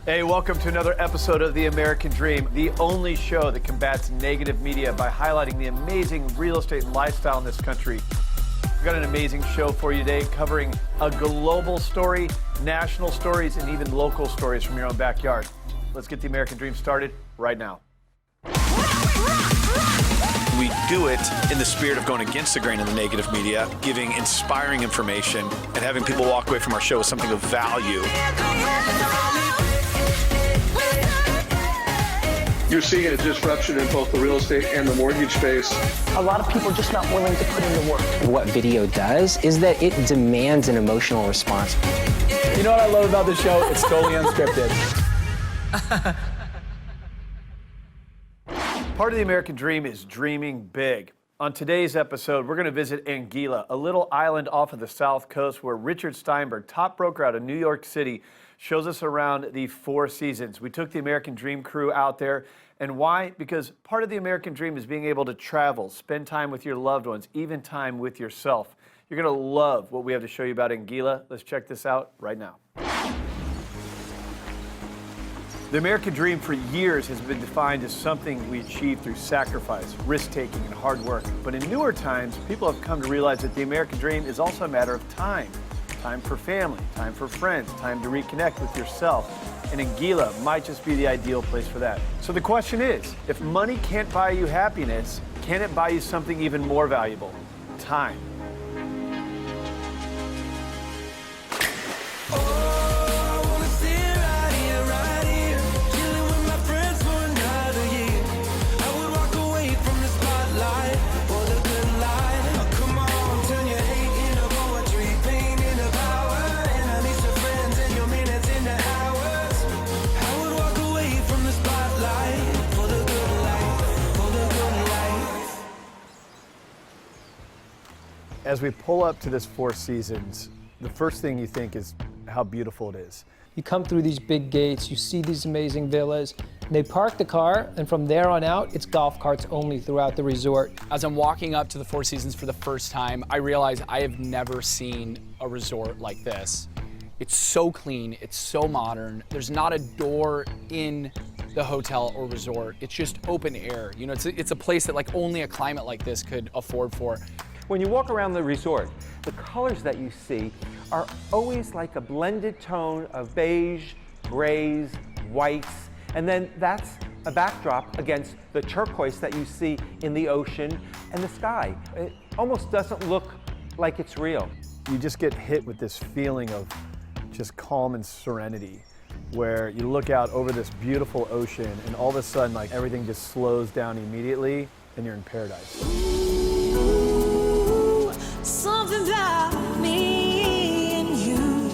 Hey, welcome to another episode of The American Dream, the only show that combats negative media by highlighting the amazing real estate and lifestyle in this country. We've got an amazing show for you today covering a global story, national stories, and even local stories from your own backyard. Let's get The American Dream started right now. We do it in the spirit of going against the grain of the negative media, giving inspiring information, and having people walk away from our show with something of value. You're seeing a disruption in both the real estate and the mortgage space. A lot of people are just not willing to put in the work. What video does is that it demands an emotional response. You know what I love about the show? It's totally unscripted. Part of the American Dream is dreaming big. On today's episode, we're going to visit Anguilla, a little island off of the South Coast where Richard Steinberg, top broker out of New York City, shows us around the Four Seasons. We took the American Dream crew out there. And why? Because part of the American Dream is being able to travel, spend time with your loved ones, even time with yourself. You're going to love what we have to show you about Anguilla. Let's check this out right now. The American Dream for years has been defined as something we achieve through sacrifice, risk-taking, and hard work. But in newer times, people have come to realize that the American Dream is also a matter of time. Time for family, time for friends, time to reconnect with yourself. And Anguilla might just be the ideal place for that. So the question is, if money can't buy you happiness, can it buy you something even more valuable? Time. As we pull up to this Four Seasons, the first thing you think is how beautiful it is. You come through these big gates, you see these amazing villas, and they park the car, and from there on out, it's golf carts only throughout the resort. As I'm walking up to the Four Seasons for the first time, I realize I have never seen a resort like this. It's so clean, it's so modern. There's not a door in the hotel or resort. It's just open air. You know, it's a place that like only a climate like this could afford for. When you walk around the resort, the colors that you see are always like a blended tone of beige, grays, whites, and then that's a backdrop against the turquoise that you see in the ocean and the sky. It almost doesn't look like it's real. You just get hit with this feeling of just calm and serenity, where you look out over this beautiful ocean and all of a sudden like everything just slows down immediately and you're in paradise. Something about me and you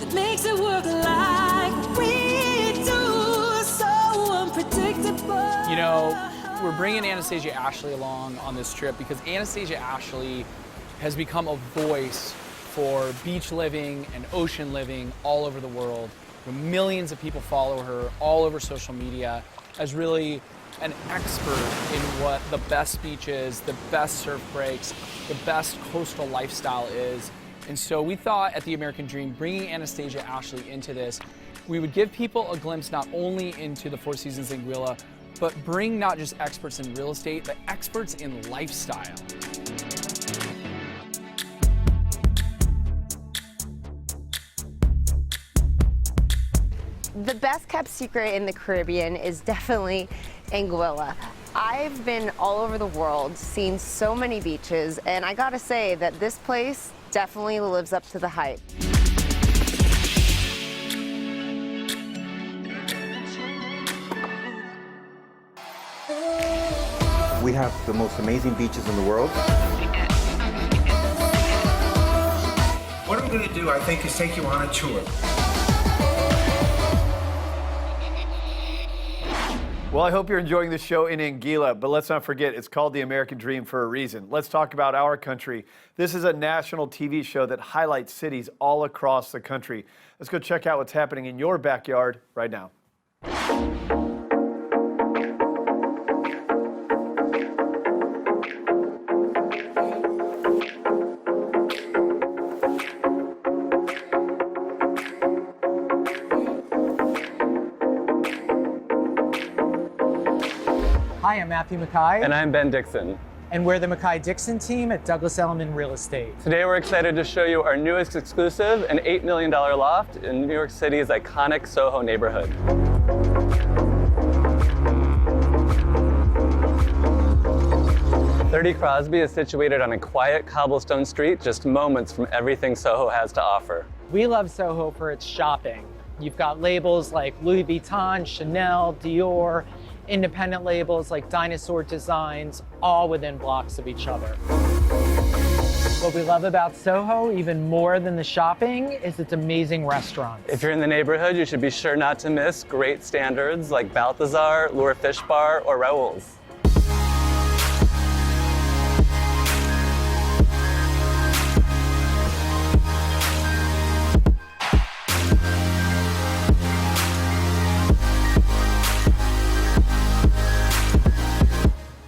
that makes it work like we do, so unpredictable. You know, we're bringing Anastasia Ashley along on this trip because Anastasia Ashley has become a voice for beach living and ocean living all over the world. Millions of people follow her all over social media as really an expert in what the best beaches, the best surf breaks, the best coastal lifestyle is. And so we thought at The American Dream, bringing Anastasia Ashley into this, we would give people a glimpse not only into the Four Seasons Anguilla, but bring not just experts in real estate, but experts in lifestyle. The best kept secret in the Caribbean is definitely Anguilla. I've been all over the world, seen so many beaches, and I gotta say that this place definitely lives up to the hype. We have the most amazing beaches in the world. What I'm going to do, I think, is take you on a tour. Well, I hope you're enjoying the show in Anguilla, but let's not forget, it's called The American Dream for a reason. Let's talk about our country. This is a national TV show that highlights cities all across the country. Let's go check out what's happening in your backyard right now. Hi, I'm Matthew Mackay. And I'm Ben Dixon. And we're the Mackay-Dixon team at Douglas Elliman Real Estate. Today we're excited to show you our newest exclusive, an $8 million loft in New York City's iconic Soho neighborhood. 30 Crosby is situated on a quiet cobblestone street just moments from everything Soho has to offer. We love Soho for its shopping. You've got labels like Louis Vuitton, Chanel, Dior, independent labels like Dinosaur Designs, all within blocks of each other. What we love about Soho, even more than the shopping, is its amazing restaurants. If you're in the neighborhood, you should be sure not to miss great standards like Balthazar, Lure Fish Bar, or Raoul's.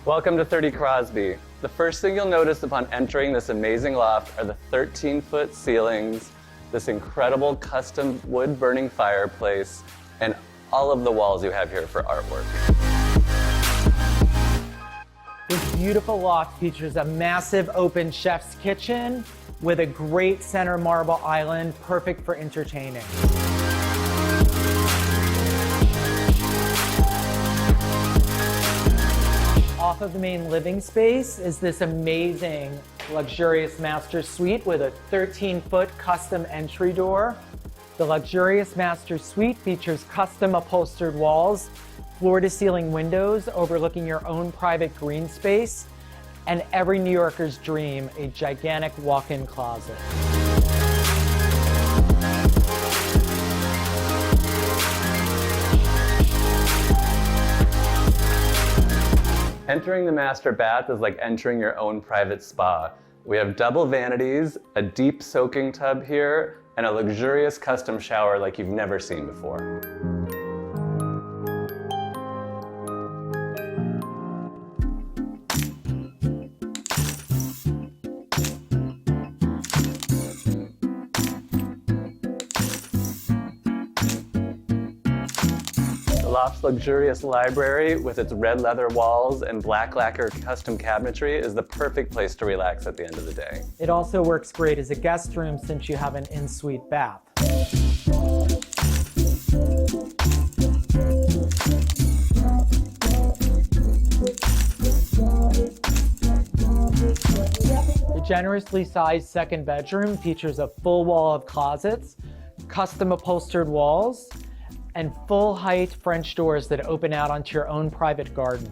Welcome to 30 Crosby. The first thing you'll notice upon entering this amazing loft are the 13-foot ceilings, this incredible custom wood-burning fireplace, and all of the walls you have here for artwork. This beautiful loft features a massive open chef's kitchen with a great center marble island, perfect for entertaining. Off of the main living space is this amazing, luxurious master suite with a 13-foot custom entry door. The luxurious master suite features custom upholstered walls, floor-to-ceiling windows overlooking your own private green space, and every New Yorker's dream, a gigantic walk-in closet. Entering the master bath is like entering your own private spa. We have double vanities, a deep soaking tub here, and a luxurious custom shower like you've never seen before. The loft's luxurious library with its red leather walls and black lacquer custom cabinetry is the perfect place to relax at the end of the day. It also works great as a guest room since you have an in-suite bath. The generously sized second bedroom features a full wall of closets, custom upholstered walls, and full-height French doors that open out onto your own private garden.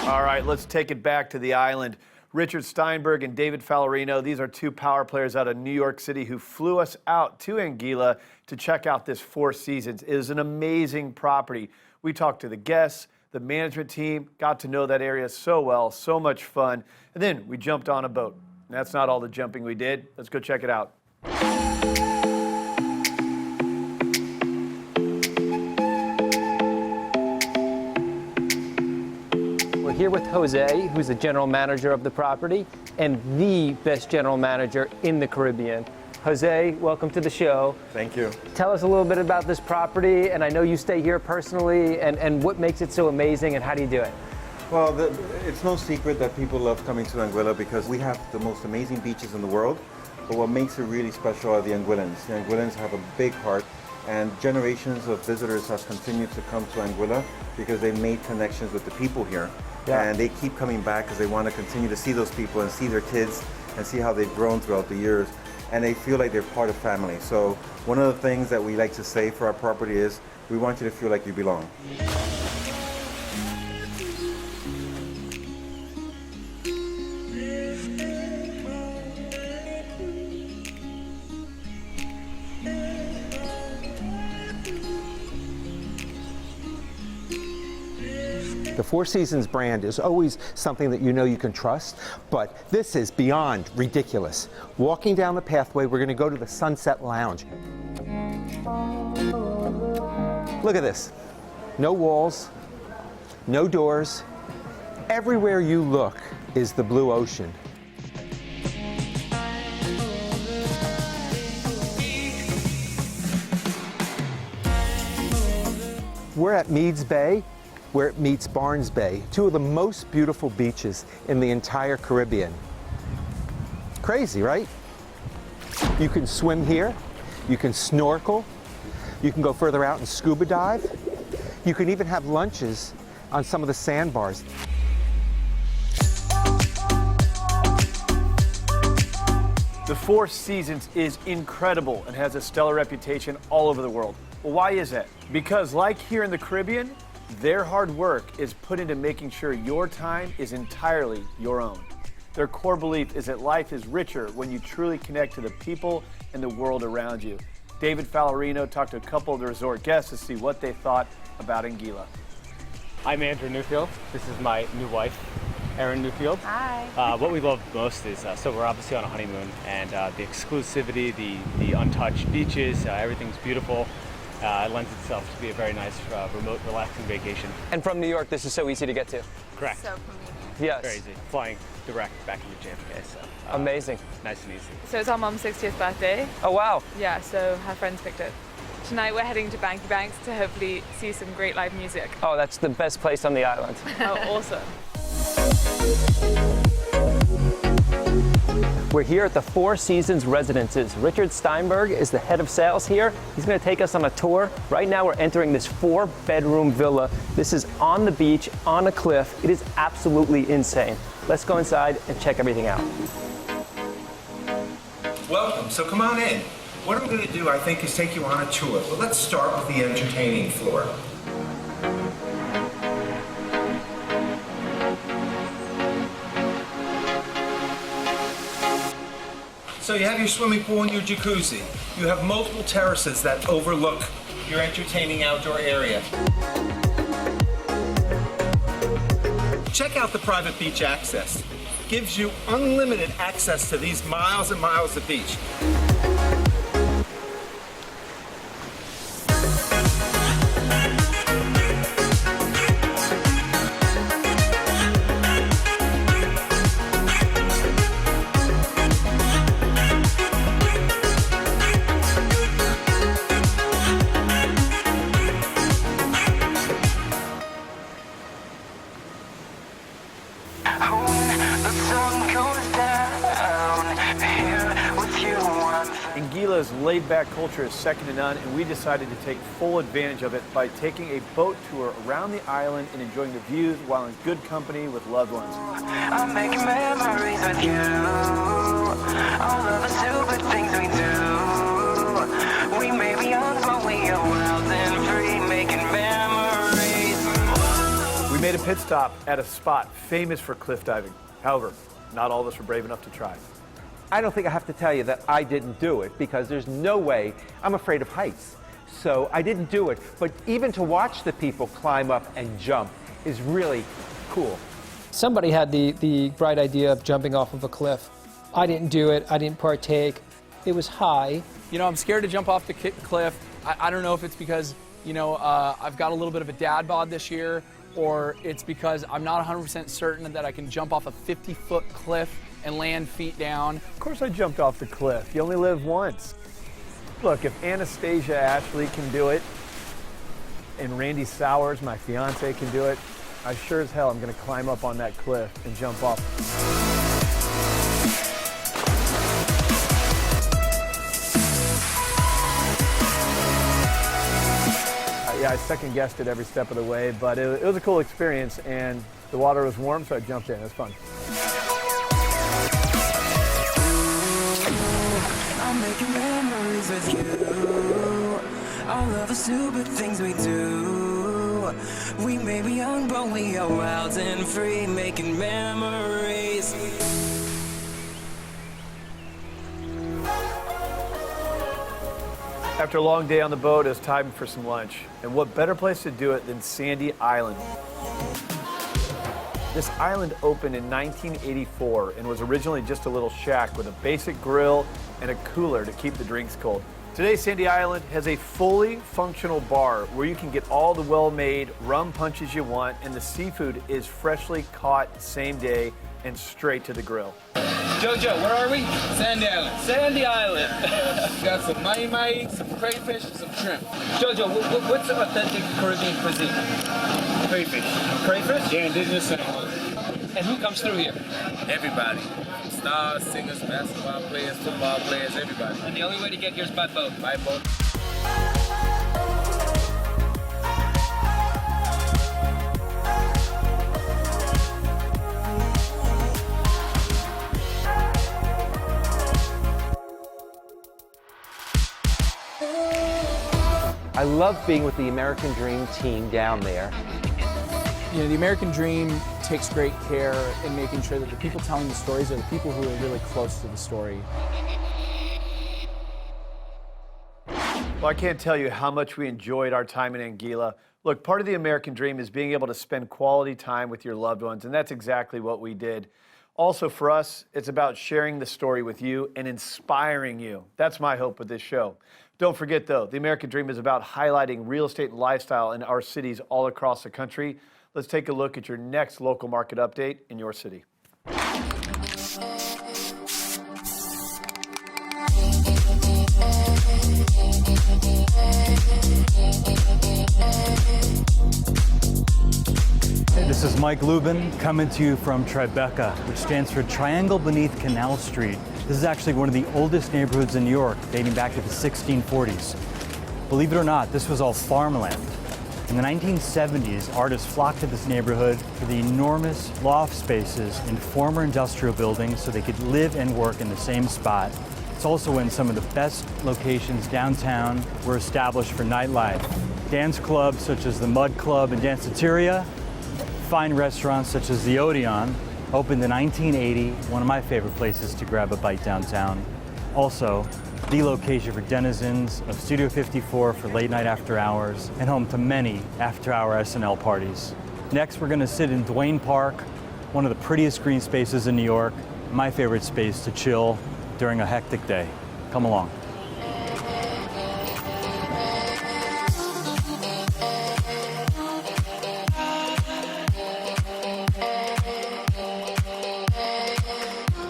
All right, let's take it back to the island. Richard Steinberg and David Fallarino, these are two power players out of New York City who flew us out to Anguilla to check out this Four Seasons. It is an amazing property. We talked to the guests, the management team, got to know that area so well, so much fun, and then we jumped on a boat. And that's not all the jumping we did. Let's go check it out. Here with José, who's the general manager of the property and the best general manager in the Caribbean. José, welcome to the show. Thank you. Tell us a little bit about this property, and I know you stay here personally, and what makes it so amazing, and how do you do it? Well, it's no secret that people love coming to Anguilla because we have the most amazing beaches in the world, but what makes it really special are the Anguillans. The Anguillans have a big heart, and generations of visitors have continued to come to Anguilla because they made connections with the people here. Yeah. And they keep coming back because they want to continue to see those people and see their kids and see how they've grown throughout the years. And they feel like they're part of family. So one of the things that we like to say for our property is, we want you to feel like you belong. The Four Seasons brand is always something that you know you can trust, but this is beyond ridiculous. Walking down the pathway, we're going to go to the Sunset Lounge. Look at this. No walls, no doors. Everywhere you look is the blue ocean. We're at Meads Bay, where it meets Barnes Bay, two of the most beautiful beaches in the entire Caribbean. Crazy, right? You can swim here, you can snorkel, you can go further out and scuba dive. You can even have lunches on some of the sandbars. The Four Seasons is incredible and has a stellar reputation all over the world. Well, why is that? Because like here in the Caribbean, their hard work is put into making sure your time is entirely your own. Their core belief is that life is richer when you truly connect to the people and the world around you. David Fallarino talked to a couple of the resort guests to see what they thought about Anguilla. I'm Andrew Newfield. This is my new wife, Erin Newfield. Hi. What we love most is, so we're obviously on a honeymoon, and the exclusivity, the untouched beaches, everything's beautiful. It lends itself to be a very nice, remote, relaxing vacation. And from New York, this is so easy to get to. Correct. So convenient. Yes. Very easy. Flying direct back into JFK, so. Amazing. Nice and easy. So it's our mum's 60th birthday. Oh, wow. Yeah, so her friends picked it. Tonight we're heading to Banky Banks to hopefully see some great live music. Oh, that's the best place on the island. Oh, awesome. We're here at the Four Seasons Residences. Richard Steinberg is the head of sales here. He's going to take us on a tour. Right now we're entering this 4-bedroom villa. This is on the beach, on a cliff. It is absolutely insane. Let's go inside and check everything out. Welcome, so come on in. What I'm going to do, I think, is take you on a tour. But let's start with the entertaining floor. So you have your swimming pool and your jacuzzi. You have multiple terraces that overlook your entertaining outdoor area. Check out the private beach access. Gives you unlimited access to these miles and miles of beach. Anguilla's laid-back culture is second to none, and we decided to take full advantage of it by taking a boat tour around the island and enjoying the views while in good company with loved ones. I'm making memories with you. All of the stupid things we do. We may be young, but we are wild and free, making memories. We made a pit stop at a spot famous for cliff diving. However, not all of us were brave enough to try. I don't think I have to tell you that I didn't do it because there's no way. I'm afraid of heights. So I didn't do it. But even to watch the people climb up and jump is really cool. Somebody had the bright idea of jumping off of a cliff. I didn't do it. I didn't partake. It was high. You know, I'm scared to jump off the cliff. I don't know if it's because, you know, I've got a little bit of a dad bod this year, or it's because I'm not 100% certain that I can jump off a 50-foot cliff and land feet down. Of course I jumped off the cliff. You only live once. Look, if Anastasia Ashley can do it, and Randee Sowers, my fiance, can do it, I sure as hell am going to climb up on that cliff and jump off. Yeah, I second-guessed it every step of the way, but it was a cool experience, and the water was warm, so I jumped in. It was fun. I'm making memories with you. All of the stupid things we do. We may be young, but we are wild and free, making memories. After a long day on the boat, it's time for some lunch. And what better place to do it than Sandy Island? This island opened in 1984 and was originally just a little shack with a basic grill and a cooler to keep the drinks cold. Today, Sandy Island has a fully functional bar where you can get all the well-made rum punches you want, and the seafood is freshly caught same day and straight to the grill. Jojo, where are we? Sandy Island. Sandy Island. We got some mai-mai, some crayfish, and some shrimp. Jojo, what's the authentic Caribbean cuisine? Crayfish. Crayfish? Yeah, indigenous style. And who comes through here? Everybody. Stars, singers, basketball players, football players, everybody. And the only way to get here is by boat. By boat. I love being with the American Dream team down there. You know, the American Dream takes great care in making sure that the people telling the stories are the people who are really close to the story. Well, I can't tell you how much we enjoyed our time in Anguilla. Look, part of the American dream is being able to spend quality time with your loved ones, and that's exactly what we did. Also, for us, it's about sharing the story with you and inspiring you. That's my hope with this show. Don't forget, though, the American dream is about highlighting real estate and lifestyle in our cities all across the country. Let's take a look at your next local market update in your city. This is Mike Lubin coming to you from Tribeca, which stands for Triangle Beneath Canal Street. This is actually one of the oldest neighborhoods in New York, dating back to the 1640s. Believe it or not, this was all farmland. In the 1970s, artists flocked to this neighborhood for the enormous loft spaces in former industrial buildings so they could live and work in the same spot. It's also when some of the best locations downtown were established for nightlife. Dance clubs such as the Mud Club and Danceteria, fine restaurants such as the Odeon, opened in 1980, one of my favorite places to grab a bite downtown. Also, the location for denizens of Studio 54 for late night after hours, and home to many after-hour SNL parties. Next, we're gonna sit in Duane Park, one of the prettiest green spaces in New York, my favorite space to chill during a hectic day. Come along.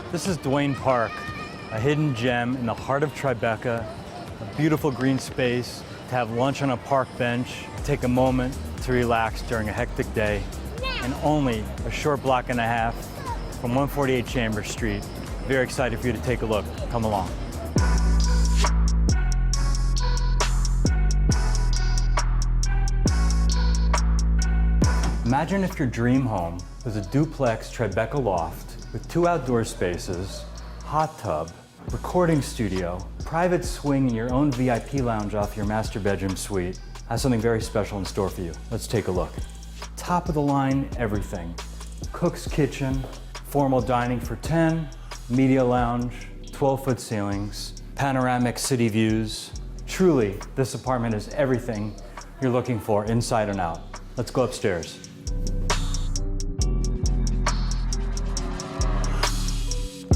This is Duane Park, a hidden gem in the heart of Tribeca, a beautiful green space to have lunch on a park bench, take a moment to relax during a hectic day, and only a short block and a half from 148 Chambers Street. Very excited for you to take a look. Come along. Imagine if your dream home was a duplex Tribeca loft with 2 outdoor spaces, hot tub, recording studio, private swing, and your own VIP lounge off your master bedroom suite. I have something very special in store for you. Let's take a look. Top of the line, everything. Cook's kitchen, formal dining for 10, media lounge, 12-foot ceilings, panoramic city views. Truly, this apartment is everything you're looking for inside and out. Let's go upstairs.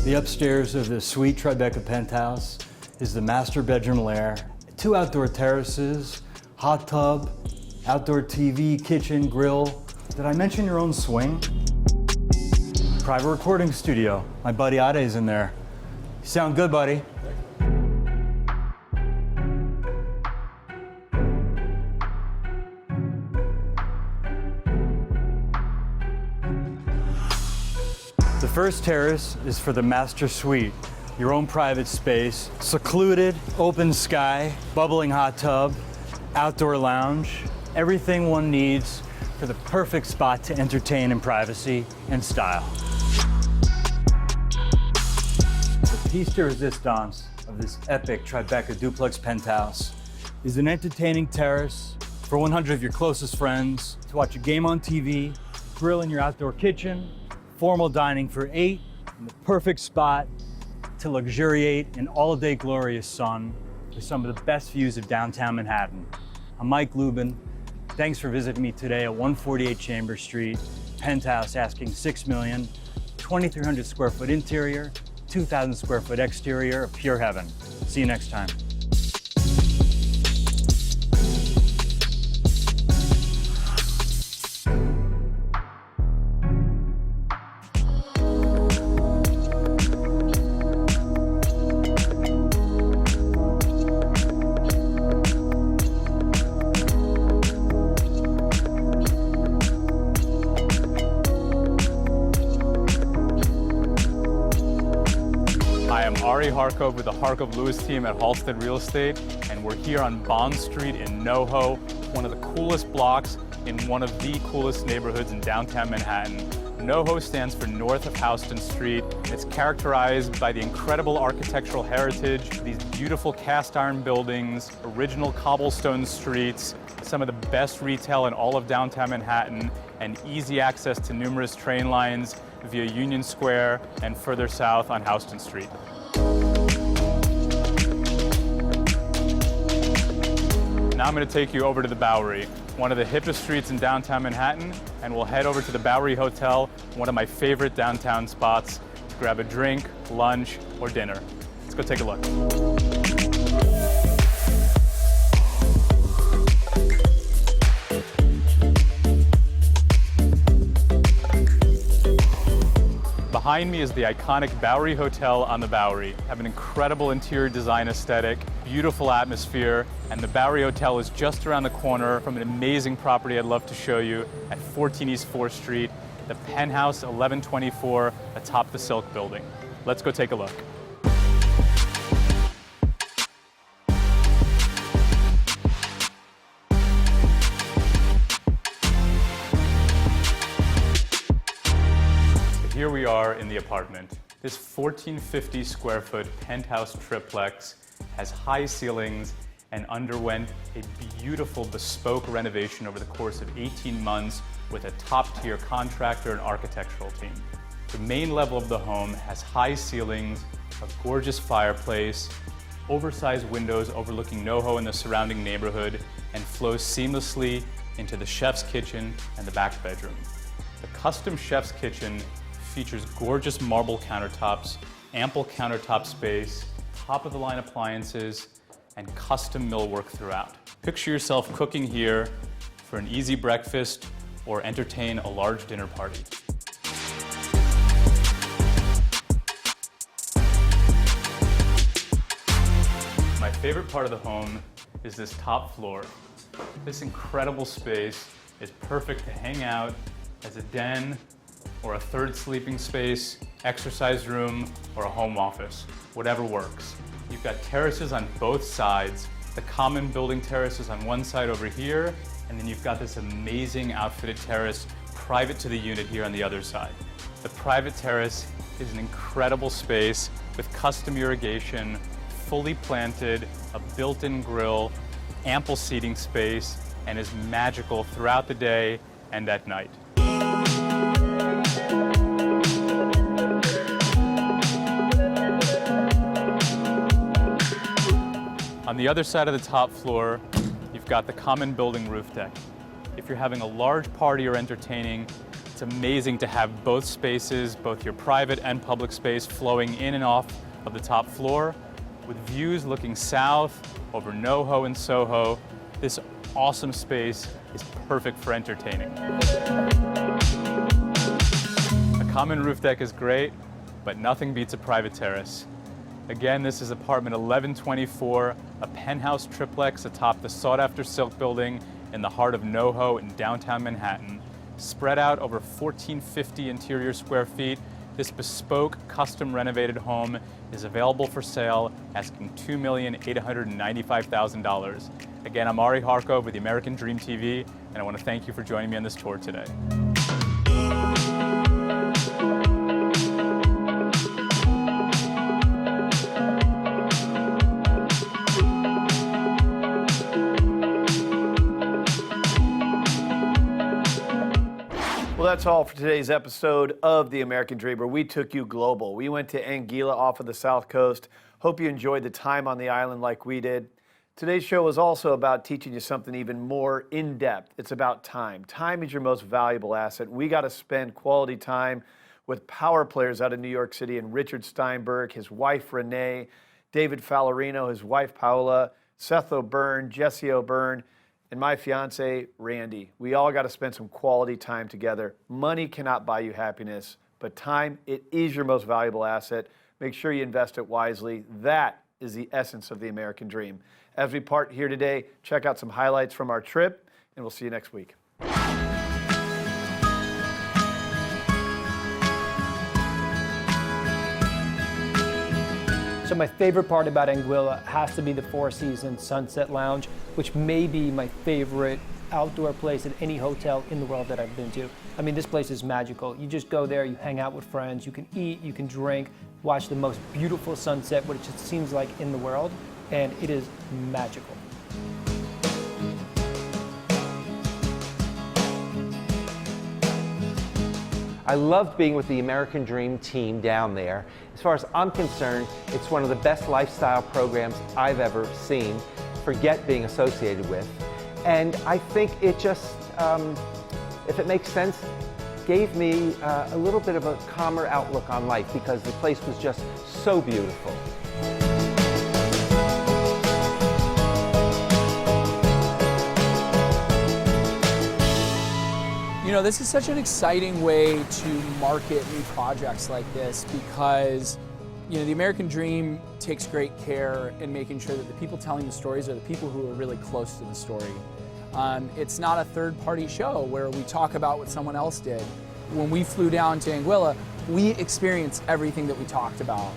The upstairs of the sweet Tribeca penthouse is the master bedroom lair. 2 outdoor terraces, hot tub, outdoor TV, kitchen, grill. Did I mention your own swing? Private recording studio. My buddy Ade's in there. You sound good, buddy. The first terrace is for the master suite, your own private space, secluded, open sky, bubbling hot tub, outdoor lounge, everything one needs for the perfect spot to entertain in privacy and style. The piece de resistance of this epic Tribeca duplex penthouse is an entertaining terrace for 100 of your closest friends to watch a game on TV, grill in your outdoor kitchen, formal dining for 8, and the perfect spot to luxuriate in all-day glorious sun with some of the best views of downtown Manhattan. I'm Mike Lubin. Thanks for visiting me today at 148 Chambers Street. penthouse asking $6 million, 2,300 square foot interior, 2,000 square foot exterior, pure heaven. See you next time. Harkov with the Harkov Lewis team at Halstead Real Estate, and we're here on Bond Street in NoHo, one of the coolest blocks in one of the coolest neighborhoods in downtown Manhattan. NoHo stands for North of Houston Street. It's characterized by the incredible architectural heritage, these beautiful cast iron buildings, original cobblestone streets, some of the best retail in all of downtown Manhattan, and easy access to numerous train lines via Union Square and further south on Houston Street. Now I'm going to take you over to the Bowery, one of the hippest streets in downtown Manhattan, and we'll head over to the Bowery Hotel, one of my favorite downtown spots, to grab a drink, lunch, or dinner. Let's go take a look. Behind me is the iconic Bowery Hotel on the Bowery. Have an incredible interior design aesthetic, beautiful atmosphere, and the Bowery Hotel is just around the corner from an amazing property I'd love to show you at 14 East 4th Street, the Penthouse 1124 atop the Silk Building. Let's go take a look. Here we are in the apartment. This 1,450 square foot penthouse triplex has high ceilings and underwent a beautiful bespoke renovation over the course of 18 months with a top-tier contractor and architectural team. The main level of the home has high ceilings, a gorgeous fireplace, oversized windows overlooking NoHo and the surrounding neighborhood, and flows seamlessly into the chef's kitchen and the back bedroom. The custom chef's kitchen features gorgeous marble countertops, ample countertop space, top-of-the-line appliances, and custom millwork throughout. Picture yourself cooking here for an easy breakfast or entertain a large dinner party. My favorite part of the home is this top floor. This incredible space is perfect to hang out as a den or a third sleeping space, exercise room, or a home office, whatever works. You've got terraces on both sides. The common building terrace is on one side over here, and then you've got this amazing outfitted terrace private to the unit here on the other side. The private terrace is an incredible space with custom irrigation, fully planted, a built-in grill, ample seating space, and is magical throughout the day and at night. On the other side of the top floor, you've got the common building roof deck. If you're having a large party or entertaining, it's amazing to have both spaces, both your private and public space, flowing in and off of the top floor, with views looking south over NoHo and Soho. This awesome space is perfect for entertaining. A common roof deck is great, but nothing beats a private terrace. Again, this is apartment 1124, a penthouse triplex atop the sought-after Silk Building in the heart of NoHo in downtown Manhattan. Spread out over 1,450 interior square feet, this bespoke, custom renovated home is available for sale, asking $2,895,000. Again, I'm Ari Harkov with the American Dream TV, and I want to thank you for joining me on this tour today. Well, that's all for today's episode of The American Dreamer. We took you global. We went to Anguilla off of the South Coast. Hope you enjoyed the time on the island like we did. Today's show is also about teaching you something even more in-depth. It's about time. Time is your most valuable asset. We got to spend quality time with power players out of New York City, and Richard Steinberg, his wife Reneé, David Fallarino, his wife Paula, Seth O'Byrne, Jessie O'Byrne, and my fiance Randee. We all got to spend some quality time together. Money cannot buy you happiness, but time, it is your most valuable asset. Make sure you invest it wisely. That is the essence of the American dream. As we part here today, check out some highlights from our trip, and we'll see you next week. So my favorite part about Anguilla has to be the Four Seasons Sunset Lounge, which may be my favorite outdoor place at any hotel in the world that I've been to. I mean, this place is magical. You just go there, you hang out with friends, you can eat, you can drink, watch the most beautiful sunset, which it seems like in the world, and it is magical. I loved being with the American Dream team down there. As far as I'm concerned, it's one of the best lifestyle programs I've ever seen. Forget being associated with. And I think it just, if it makes sense, gave me a little bit of a calmer outlook on life because the place was just so beautiful. You know, this is such an exciting way to market new projects like this because, you know, the American Dream takes great care in making sure that the people telling the stories are the people who are really close to the story. It's not a third-party show where we talk about what someone else did. When we flew down to Anguilla, we experienced everything that we talked about.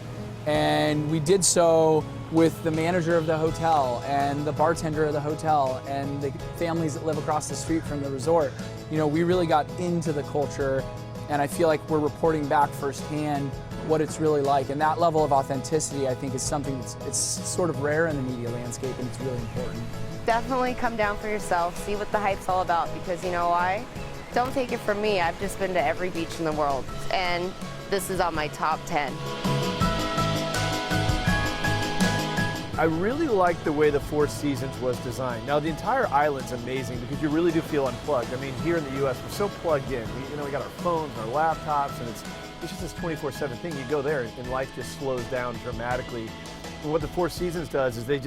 And we did so with the manager of the hotel and the bartender of the hotel and the families that live across the street from the resort. You know, we really got into the culture, and I feel like we're reporting back firsthand what it's really like. And that level of authenticity, I think, is something it's sort of rare in the media landscape, and it's really important. Definitely come down for yourself, see what the hype's all about, because you know why? Don't take it from me, I've just been to every beach in the world, and this is on my top 10. I really like the way the Four Seasons was designed. Now, the entire island's amazing because you really do feel unplugged. I mean, here in the U.S., we're so plugged in. We got our phones and our laptops, and it's just this 24/7 thing. You go there, and life just slows down dramatically. And what the Four Seasons does is they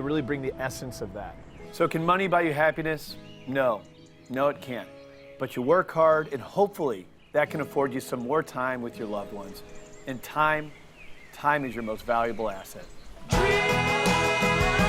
really bring the essence of that. So can money buy you happiness? No. No, it can't. But you work hard, and hopefully that can afford you some more time with your loved ones. And time is your most valuable asset. Dream.